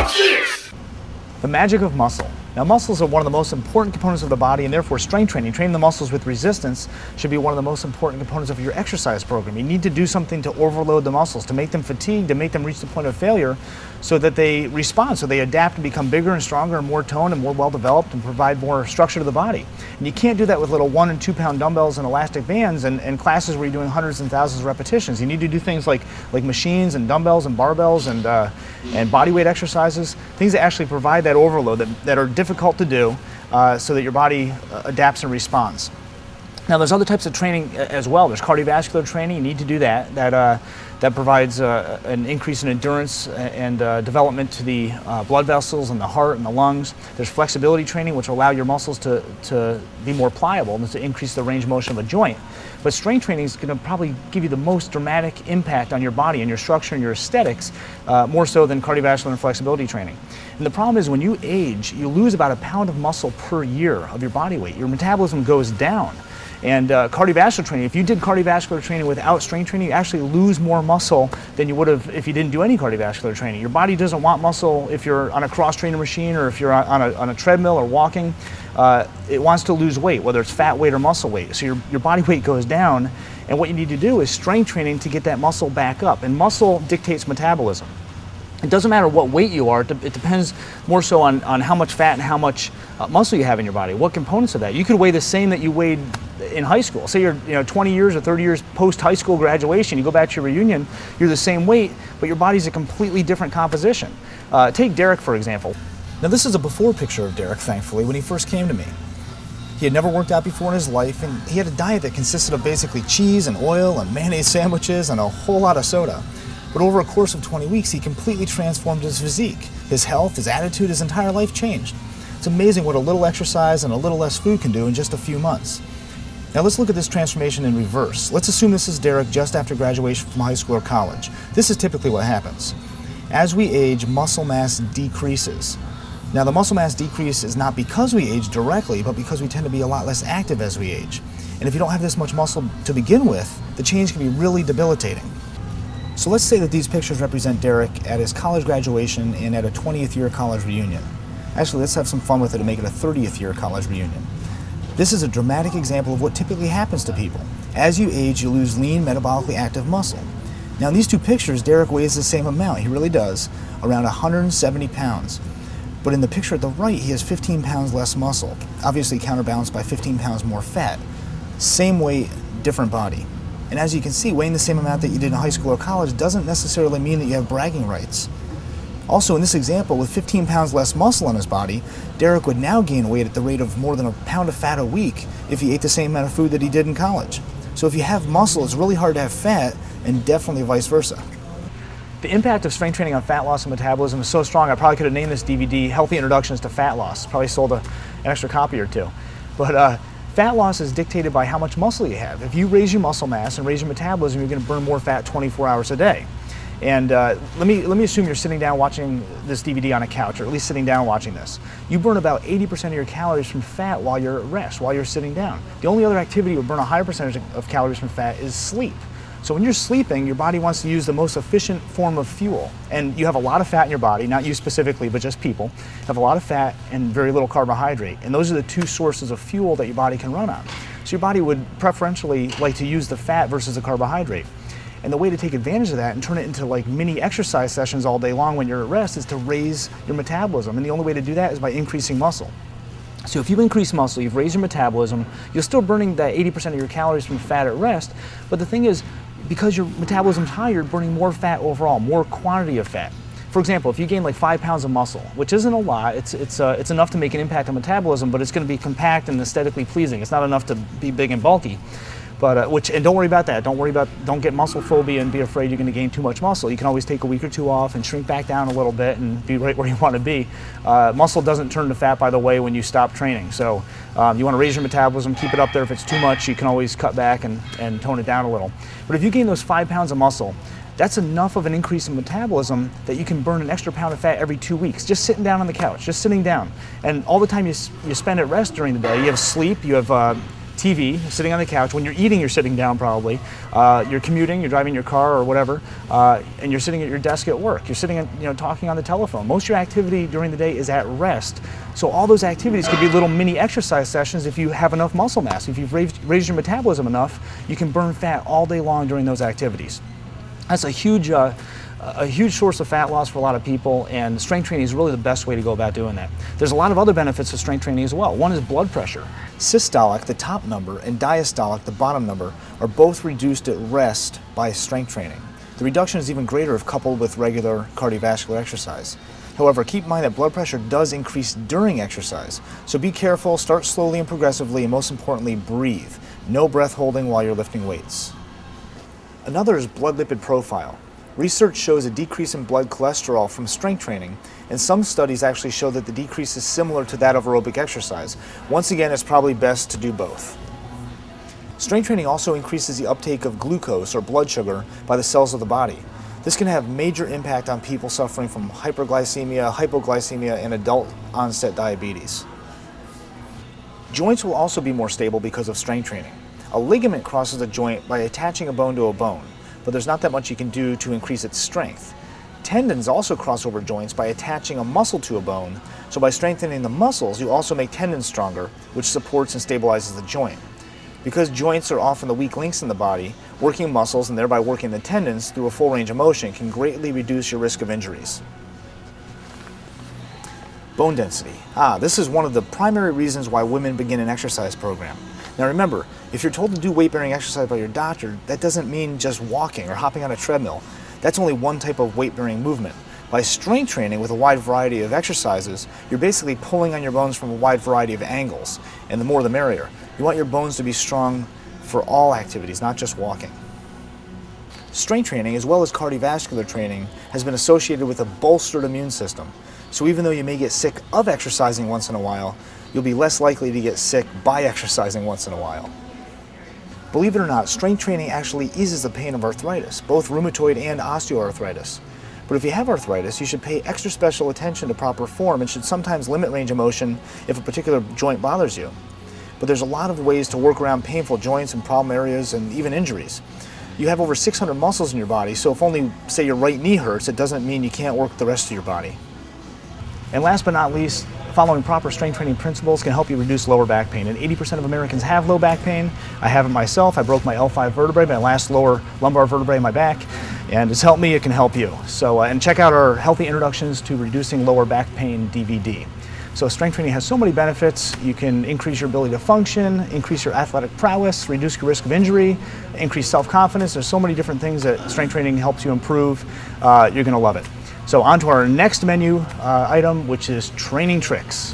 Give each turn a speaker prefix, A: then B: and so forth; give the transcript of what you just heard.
A: Watch this!
B: The magic of muscle. Now, muscles are one of the most important components of the body, and therefore strength training, training the muscles with resistance, should be one of the most important components of your exercise program. You need to do something to overload the muscles, to make them fatigued, to make them reach the point of failure so that they respond, so they adapt and become bigger and stronger and more toned and more well-developed and provide more structure to the body. And you can't do that with little 1 and 2 pound dumbbells and elastic bands and classes where you're doing hundreds and thousands of repetitions. You need to do things like machines and dumbbells and barbells and body weight exercises, things that actually provide that overload that are difficult to do so that your body adapts and responds. Now, there's other types of training as well. There's cardiovascular training. You need to do that. That provides an increase in endurance and development to the blood vessels and the heart and the lungs. There's flexibility training, which will allow your muscles to be more pliable and to increase the range of motion of a joint. But strength training is going to probably give you the most dramatic impact on your body and your structure and your aesthetics, more so than cardiovascular and flexibility training. And the problem is when you age, you lose about a pound of muscle per year of your body weight. Your metabolism goes down. And cardiovascular training, if you did cardiovascular training without strength training, you actually lose more muscle than you would have if you didn't do any cardiovascular training. Your body doesn't want muscle if you're on a cross-trainer machine or if you're on a treadmill or walking. It wants to lose weight, whether it's fat weight or muscle weight. So your body weight goes down, and what you need to do is strength training to get that muscle back up. And muscle dictates metabolism. It doesn't matter what weight you are, it depends more so on how much fat and how much muscle you have in your body, what components of that. You could weigh the same that you weighed in high school. Say you're 20 years or 30 years post-high school graduation, you go back to your reunion, you're the same weight, but your body's a completely different composition. Take Derek, for example. Now, this is a before picture of Derek, thankfully, when he first came to me. He had never worked out before in his life, and he had a diet that consisted of basically cheese and oil and mayonnaise sandwiches and a whole lot of soda. But over a course of 20 weeks, he completely transformed his physique. His health, his attitude, his entire life changed. It's amazing what a little exercise and a little less food can do in just a few months. Now let's look at this transformation in reverse. Let's assume this is Derek just after graduation from high school or college. This is typically what happens. As we age, muscle mass decreases. Now, the muscle mass decrease is not because we age directly, but because we tend to be a lot less active as we age. And if you don't have this much muscle to begin with, the change can be really debilitating. So let's say that these pictures represent Derek at his college graduation and at a 20th year college reunion. Actually, let's have some fun with it and make it a 30th year college reunion. This is a dramatic example of what typically happens to people. As you age, you lose lean, metabolically active muscle. Now, in these two pictures, Derek weighs the same amount. He really does, around 170 pounds. But in the picture at the right, he has 15 pounds less muscle, obviously counterbalanced by 15 pounds more fat. Same weight, different body. And as you can see, weighing the same amount that you did in high school or college doesn't necessarily mean that you have bragging rights. Also, in this example, with 15 pounds less muscle on his body, Derek would now gain weight at the rate of more than a pound of fat a week if he ate the same amount of food that he did in college. So if you have muscle, it's really hard to have fat, and definitely vice versa. The impact of strength training on fat loss and metabolism is so strong, I probably could have named this DVD Healthy Introductions to Fat Loss. Probably sold an extra copy or two. But fat loss is dictated by how much muscle you have. If you raise your muscle mass and raise your metabolism, you're going to burn more fat 24 hours a day. And let me assume you're sitting down watching this DVD on a couch, or at least sitting down watching this. You burn about 80% of your calories from fat while you're at rest, while you're sitting down. The only other activity that would burn a higher percentage of calories from fat is sleep. So when you're sleeping, your body wants to use the most efficient form of fuel. And you have a lot of fat in your body, not you specifically, but just people, have a lot of fat and very little carbohydrate. And those are the two sources of fuel that your body can run on. So your body would preferentially like to use the fat versus the carbohydrate. And the way to take advantage of that and turn it into like mini exercise sessions all day long when you're at rest is to raise your metabolism. And the only way to do that is by increasing muscle. So if you increase muscle, you've raised your metabolism, you're still burning that 80% of your calories from fat at rest. But the thing is, because your metabolism's high, you're burning more fat overall, more quantity of fat. For example, if you gain like 5 pounds of muscle, which isn't a lot, it's enough to make an impact on metabolism, but it's going to be compact and aesthetically pleasing. It's not enough to be big and bulky. But and don't worry about that. Don't get muscle phobia and be afraid you're going to gain too much muscle. You can always take a week or two off and shrink back down a little bit and be right where you want to be. Muscle doesn't turn to fat, by the way, when you stop training. So you want to raise your metabolism, keep it up there. If it's too much, you can always cut back and tone it down a little. But if you gain those 5 pounds of muscle, that's enough of an increase in metabolism that you can burn an extra pound of fat every 2 weeks, just sitting down on the couch, just sitting down. And all the time you spend at rest during the day, you have sleep, you have TV, sitting on the couch. When you're eating, you're sitting down probably. You're commuting, you're driving your car or whatever, and you're sitting at your desk at work. You're sitting, talking on the telephone. Most of your activity during the day is at rest. So all those activities could be little mini exercise sessions if you have enough muscle mass. If you've raised your metabolism enough, you can burn fat all day long during those activities. That's a huge source of fat loss for a lot of people, and strength training is really the best way to go about doing that. There's a lot of other benefits of strength training as well. One is blood pressure. Systolic, the top number, and diastolic, the bottom number, are both reduced at rest by strength training. The reduction is even greater if coupled with regular cardiovascular exercise. However, keep in mind that blood pressure does increase during exercise, so be careful, start slowly and progressively, and most importantly, breathe. No breath holding while you're lifting weights. Another is blood lipid profile. Research shows a decrease in blood cholesterol from strength training, and some studies actually show that the decrease is similar to that of aerobic exercise. Once again, it's probably best to do both. Strength training also increases the uptake of glucose, or blood sugar, by the cells of the body. This can have major impact on people suffering from hyperglycemia, hypoglycemia, and adult onset diabetes. Joints will also be more stable because of strength training. A ligament crosses a joint by attaching a bone to a bone, but there's not that much you can do to increase its strength. Tendons also cross over joints by attaching a muscle to a bone, so by strengthening the muscles, you also make tendons stronger, which supports and stabilizes the joint. Because joints are often the weak links in the body, working muscles and thereby working the tendons through a full range of motion can greatly reduce your risk of injuries. Bone density. This is one of the primary reasons why women begin an exercise program. Now remember, if you're told to do weight-bearing exercise by your doctor, that doesn't mean just walking or hopping on a treadmill. That's only one type of weight-bearing movement. By strength training with a wide variety of exercises, you're basically pulling on your bones from a wide variety of angles, and the more the merrier. You want your bones to be strong for all activities, not just walking. Strength training, as well as cardiovascular training, has been associated with a bolstered immune system. So even though you may get sick of exercising once in a while, you'll be less likely to get sick by exercising once in a while. Believe it or not, strength training actually eases the pain of arthritis, both rheumatoid and osteoarthritis. But if you have arthritis, you should pay extra special attention to proper form and should sometimes limit range of motion if a particular joint bothers you. But there's a lot of ways to work around painful joints and problem areas and even injuries. You have over 600 muscles in your body, so if only, say, your right knee hurts, it doesn't mean you can't work the rest of your body. And last but not least, following proper strength training principles can help you reduce lower back pain. And 80% of Americans have low back pain. I have it myself. I broke my L5 vertebrae, my last lower lumbar vertebrae in my back. And it's helped me, it can help you. So, and check out our Healthy Introductions to Reducing Lower Back Pain DVD. So strength training has so many benefits. You can increase your ability to function, increase your athletic prowess, reduce your risk of injury, increase self-confidence. There's so many different things that strength training helps you improve. You're gonna love it. So on to our next menu item, which is training tricks.